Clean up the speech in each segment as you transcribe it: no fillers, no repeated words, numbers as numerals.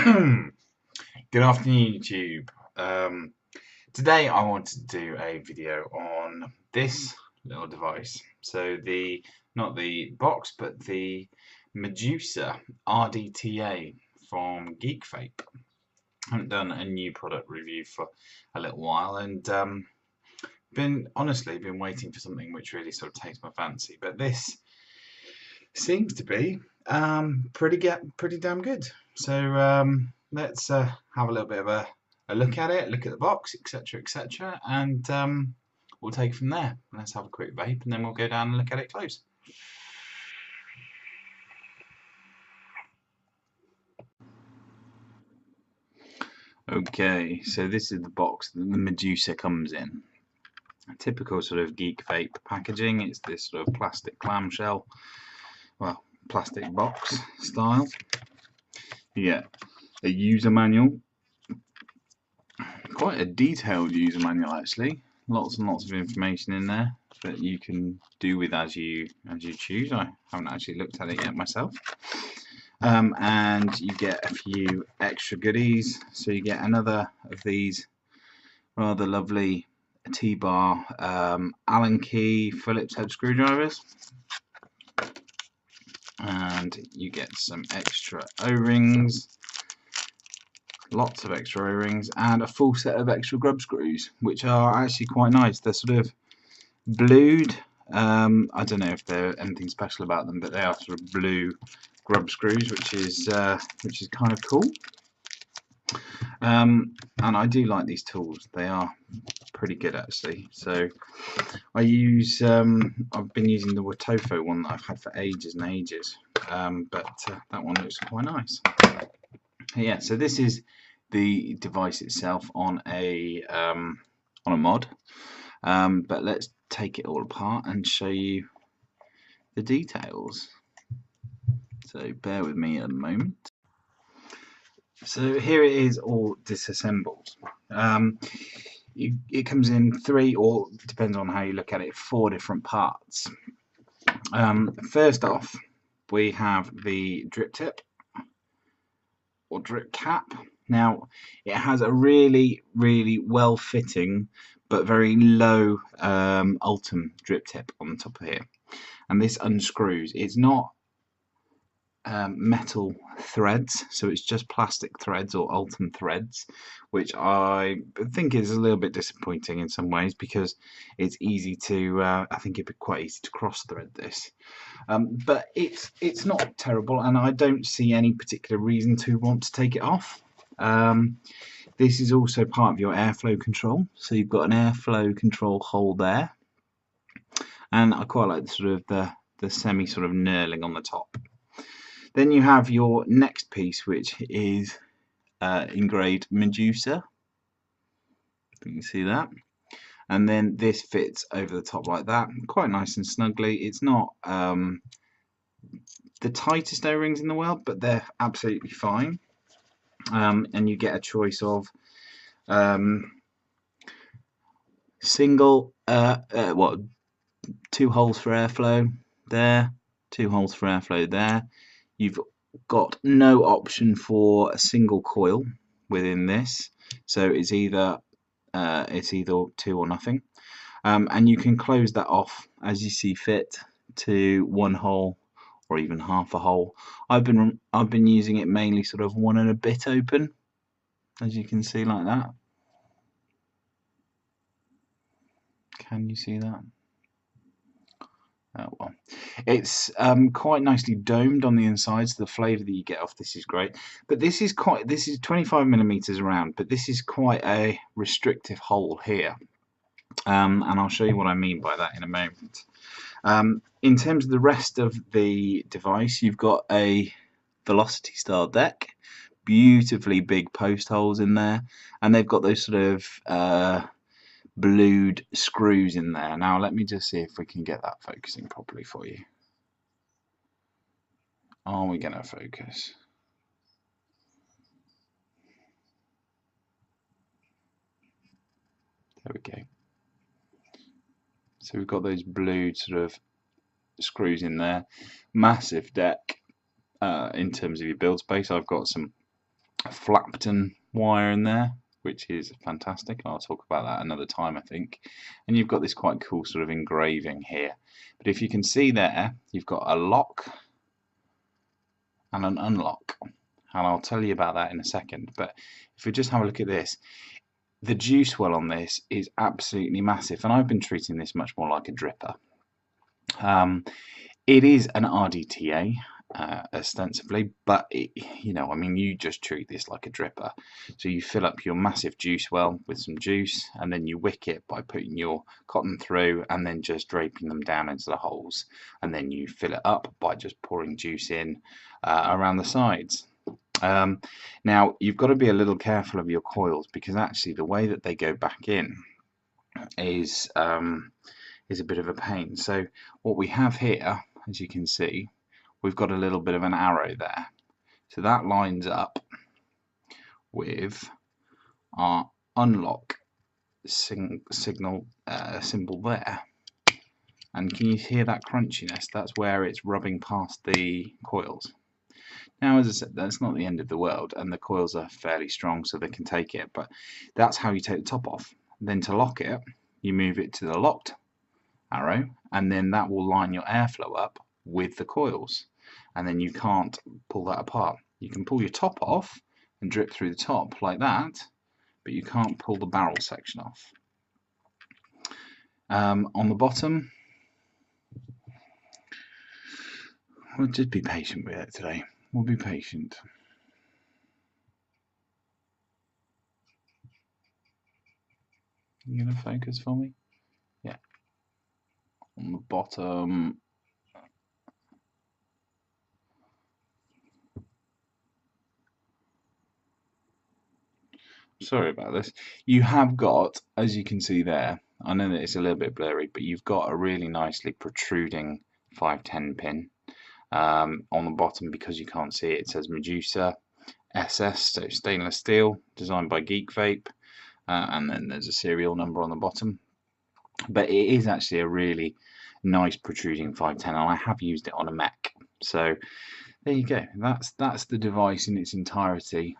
Good afternoon, YouTube. Today I wanted to do a video on this little device. So not the box, but the Medusa RDTA from Geekvape. I haven't done a new product review for a little while, and been waiting for something which really sort of takes my fancy. But this seems to be pretty damn good. So let's have a little bit of a look at it, look at the box, etc., and we'll take it from there. Let's have a quick vape, and then we'll go down and look at it close. Okay, so this is the box that the Medusa comes in. A typical sort of Geekvape packaging. It's this sort of plastic clamshell, well, plastic box style. You get a user manual, quite a detailed user manual actually. Lots and lots of information in there that you can do with as you choose. I haven't actually looked at it yet myself. And you get a few extra goodies. So you get another of these rather lovely T-bar Allen key Phillips head screwdrivers, and you get some extra O-rings, lots of extra O-rings, and a full set of extra grub screws, which are actually quite nice. They're sort of blued. I don't know if there's anything special about them, but they are sort of blue grub screws, which is kind of cool. And I do like these tools. They are pretty good actually. So I use I've been using the Watofo one that I've had for ages and ages, but that one looks quite nice. Yeah, so this is the device itself on a mod, but let's take it all apart and show you the details. So bear with me a moment. So here it is all disassembled. It comes in 3, or depends on how you look at it, 4 different parts. First off, we have the drip tip or drip cap. Now it has a really well fitting but very low Ultim drip tip on the top of here, and this unscrews. It's not metal threads, so it's just plastic threads or Ultim threads, which I think is a little bit disappointing in some ways, because it's easy to I think it'd be quite easy to cross thread this, but it's not terrible, and I don't see any particular reason to want to take it off. This is also part of your airflow control, so you've got an airflow control hole there, and I quite like the semi sort of knurling on the top. Then you have your next piece, which is engraved Medusa. You can see that. And then this fits over the top like that, quite nice and snugly. It's not the tightest O-rings in the world, but they're absolutely fine. And you get a choice of single, 2 holes for airflow there, 2 holes for airflow there. You've got no option for a single coil within this, so it's either 2 or nothing, and you can close that off as you see fit to 1 hole or even half a hole. I've been using it mainly sort of 1 and a bit open, as you can see, like that. Can you see that? Oh, well, it's quite nicely domed on the inside, so the flavour that you get off this is great. But this is 25mm around, but this is quite a restrictive hole here, and I'll show you what I mean by that in a moment. In terms of the rest of the device, you've got a velocity style deck, beautifully big post holes in there, and they've got those sort of blued screws in there. Now let me just see if we can get that focusing properly for you. Are we going to focus? There we go. So we've got those blued sort of screws in there. Massive deck in terms of your build space. I've got some Flapton wire in there, which is fantastic. I'll talk about that another time, I think. And you've got this quite cool sort of engraving here. But if you can see there, you've got a lock and an unlock. And I'll tell you about that in a second. But if we just have a look at this, the juice well on this is absolutely massive. And I've been treating this much more like a dripper. It is an RDTA, ostensibly, but I mean, you just treat this like a dripper. So you fill up your massive juice well with some juice, and then you wick it by putting your cotton through and then just draping them down into the holes, and then you fill it up by just pouring juice in around the sides. Now you've got to be a little careful of your coils, because actually the way that they go back in is a bit of a pain. So what we have here, as you can see, we've got a little bit of an arrow there. So that lines up with our unlock symbol there. And can you hear that crunchiness? That's where it's rubbing past the coils. Now, as I said, that's not the end of the world, and the coils are fairly strong, so they can take it, but that's how you take the top off. Then to lock it, you move it to the locked arrow, and then that will line your airflow up with the coils, and then you can't pull that apart. You can pull your top off and drip through the top like that, but you can't pull the barrel section off. On the bottom, we'll just be patient with it today. We'll be patient. You gonna focus for me? Yeah. On the bottom, sorry about this. You have got, as you can see there, I know that it's a little bit blurry, but you've got a really nicely protruding 510 pin on the bottom. Because you can't see it, it says Medusa SS, so stainless steel, designed by Geekvape, and then there's a serial number on the bottom. But it is actually a really nice protruding 510, and I have used it on a mech. So there you go. That's the device in its entirety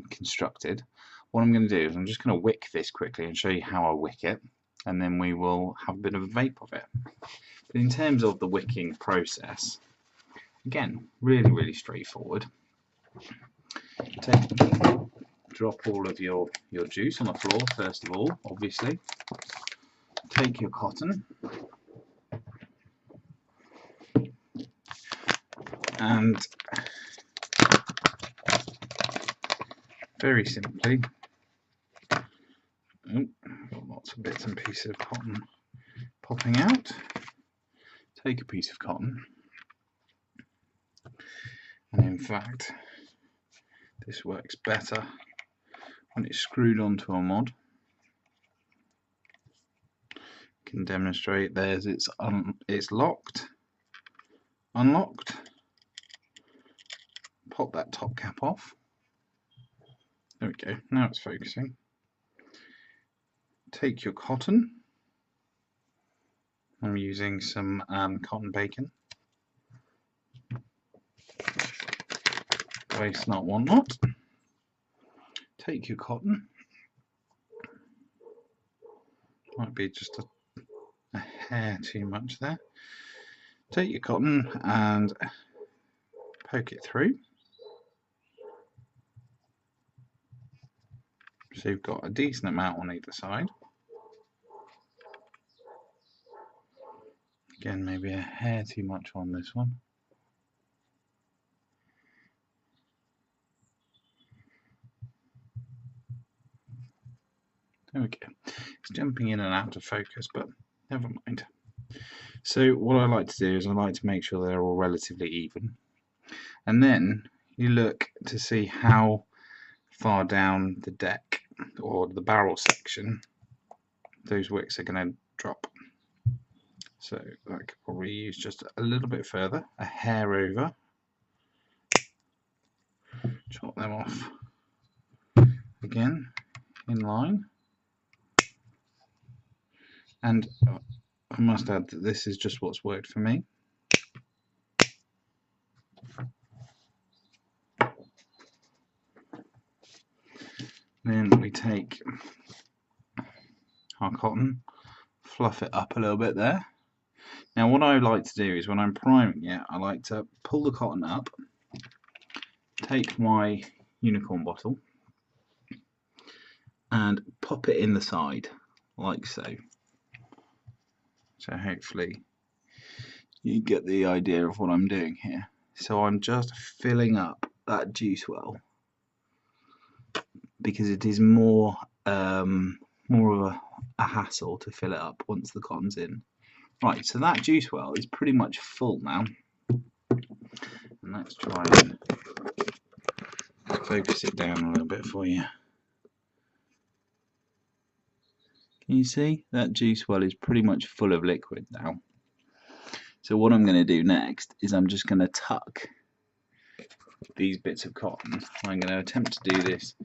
constructed. What I'm going to do is I'm just going to wick this quickly and show you how I wick it, and then we will have a bit of a vape of it. But in terms of the wicking process, again, really straightforward. Drop all of your juice on the floor first of all, obviously. Take your cotton and very simply, got lots of bits and pieces of cotton popping out. Take a piece of cotton, and in fact this works better when it's screwed onto a mod. Can demonstrate there's it's locked, unlocked. Pop that top cap off. There we go, now it's focusing. Take your cotton. I'm using some cotton bacon. Waste not, want not. Take your cotton. Might be just a hair too much there. Take your cotton and poke it through. So you've got a decent amount on either side. Again, maybe a hair too much on this one. There we go. It's jumping in and out of focus, but never mind. So what I like to do is I like to make sure they're all relatively even. And then you look to see how far down the deck or the barrel section those wicks are going to drop. So I could probably use just a little bit further, a hair over. Chop them off again in line. And I must add that this is just what's worked for me. Then we take our cotton, fluff it up a little bit there. Now what I like to do is when I'm priming it, I like to pull the cotton up, take my unicorn bottle and pop it in the side like so. So hopefully you get the idea of what I'm doing here. So I'm just filling up that juice well because it is more of a hassle to fill it up once the cotton's in. Right, so that juice well is pretty much full now. And let's try and focus it down a little bit for you. Can you see? That juice well is pretty much full of liquid now. So what I'm going to do next is I'm just going to tuck these bits of cotton. I'm going to attempt to do this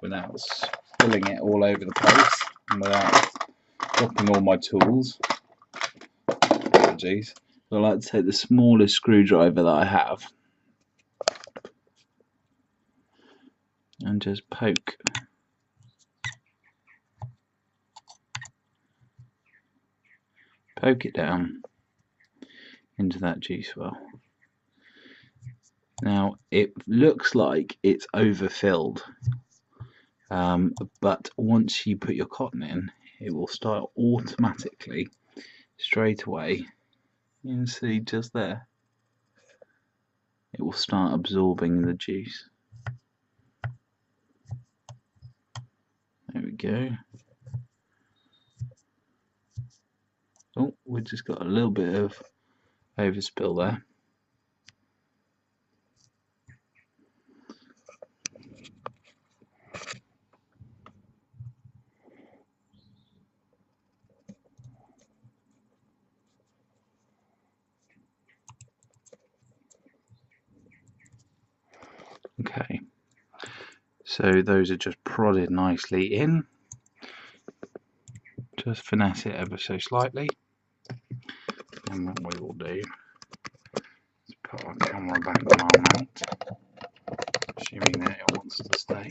without spilling it all over the place and without dropping all my tools. Apologies. I like to take the smallest screwdriver that I have and just poke it down into that juice well. Now it looks like it's overfilled, but once you put your cotton in, it will start automatically straight away. You can see just there, it will start absorbing the juice. There we go. Oh, we just got a little bit of overspill there. Okay, so those are just prodded nicely in. Just finesse it ever so slightly. And what we will do is put our camera back on our mount, assuming that it wants to stay.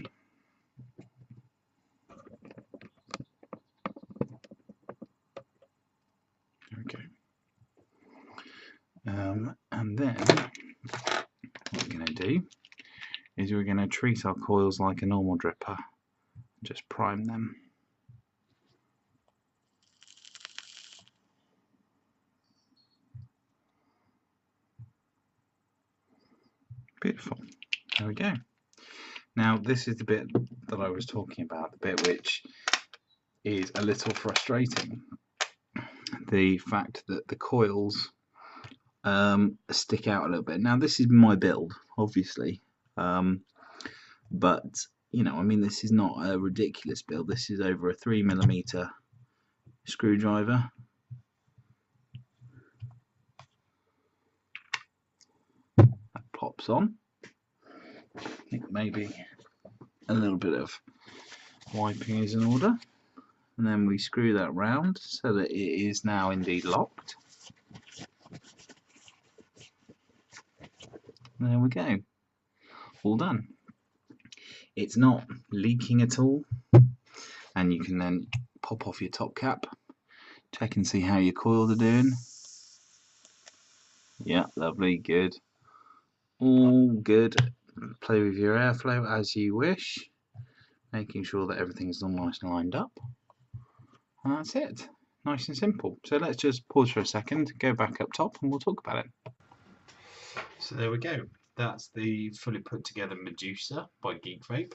Okay. And then what we're going to do is we're going to treat our coils like a normal dripper. Just prime them. Beautiful. There we go. Now this is the bit that I was talking about, the bit which is a little frustrating. The fact that the coils stick out a little bit. Now this is my build, obviously, but you know, I mean, this is not a ridiculous build. This is over a 3mm screwdriver. That pops on. I think maybe a little bit of wiping is in order, and then we screw that round so that it is now indeed locked. There we go, all done. It's not leaking at all, and you can then pop off your top cap, check and see how your coils are doing. Yeah, lovely, good, all good. Play with your airflow as you wish, making sure that everything's all nice and lined up, and that's it. Nice and simple. So let's just pause for a second, go back up top, and we'll talk about it. So there we go. That's the fully put together Medusa by Geekvape.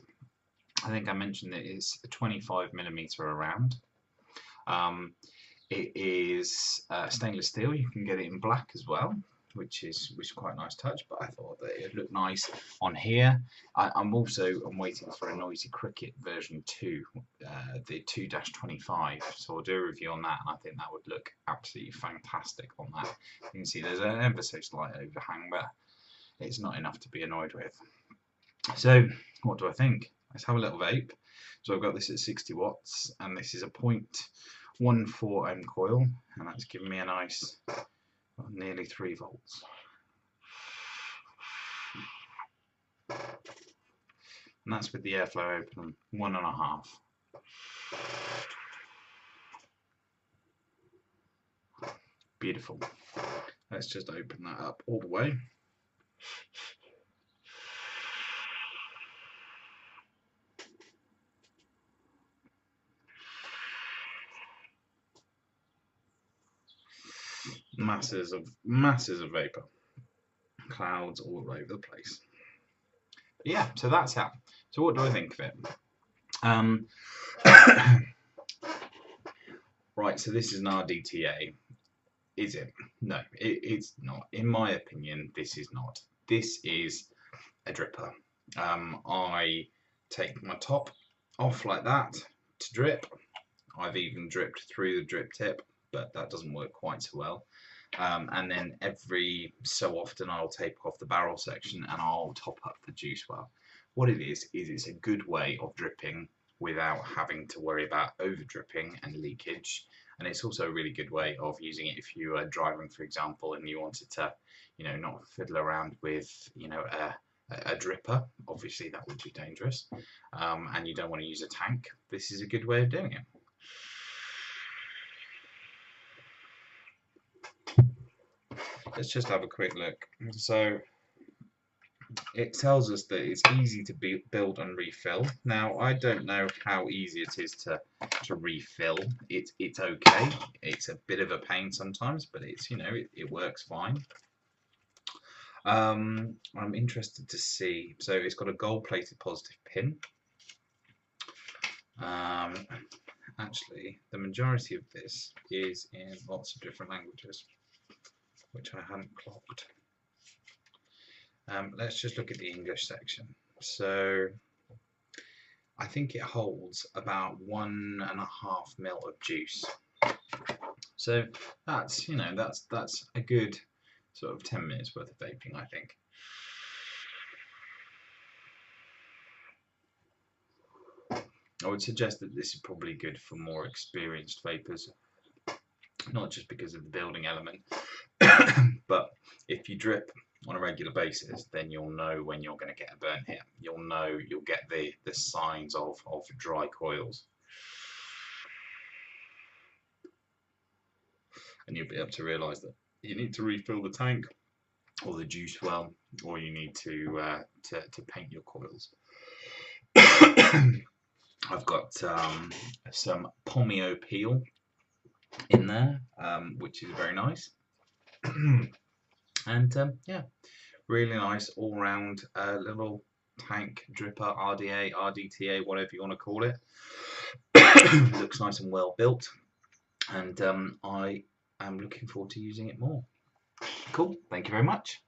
I think I mentioned that it's 25mm around. It is stainless steel. You can get it in black as well, which is quite a nice touch. But I thought that it would look nice on here. I'm waiting for a Noisy Cricket version 2, the 2-25. So I'll do a review on that, and I think that would look absolutely fantastic on that. You can see there's an ever so slight overhang, but it's not enough to be annoyed with. So what do I think? Let's have a little vape. So I've got this at 60 watts, and this is a 0.14 ohm coil, and that's giving me a nice nearly 3 volts. and that's with the airflow open 1.5. Beautiful. Let's just open that up all the way. Masses of vapor, clouds all over the place. But yeah, so that's how. So what do I think of it? Right, so this is an RDTA. Is it? No, it's not. In my opinion, this is not. This is a dripper. I take my top off like that to drip. I've even dripped through the drip tip, but that doesn't work quite so well. And then every so often I'll tape off the barrel section and I'll top up the juice well. What it is it's a good way of dripping without having to worry about over dripping and leakage. And it's also a really good way of using it if you are driving, for example, and you wanted to, not fiddle around with, a dripper. Obviously that would be dangerous. And you don't want to use a tank. This is a good way of doing it. Let's just have a quick look. So it tells us that it's easy to build and refill. Now I don't know how easy it is to refill. It's okay. It's a bit of a pain sometimes, but it's it works fine. I'm interested to see. So it's got a gold-plated positive pin. Actually, the majority of this is in lots of different languages, which I hadn't clocked. Let's just look at the English section. So I think it holds about 1.5 ml of juice. So that's that's a good sort of 10 minutes worth of vaping, I think. I would suggest that this is probably good for more experienced vapors, not just because of the building element, but if you drip on a regular basis, then you'll know when you're going to get a burn hit. You'll get the signs of dry coils, and you'll be able to realise that you need to refill the tank or the juice well, or you need to paint your coils. I've got some Pomeo peel in there, which is very nice. And yeah, really nice all-round little tank dripper, RDA, RDTA, whatever you want to call it. Looks nice and well built, and I am looking forward to using it more. Cool, thank you very much.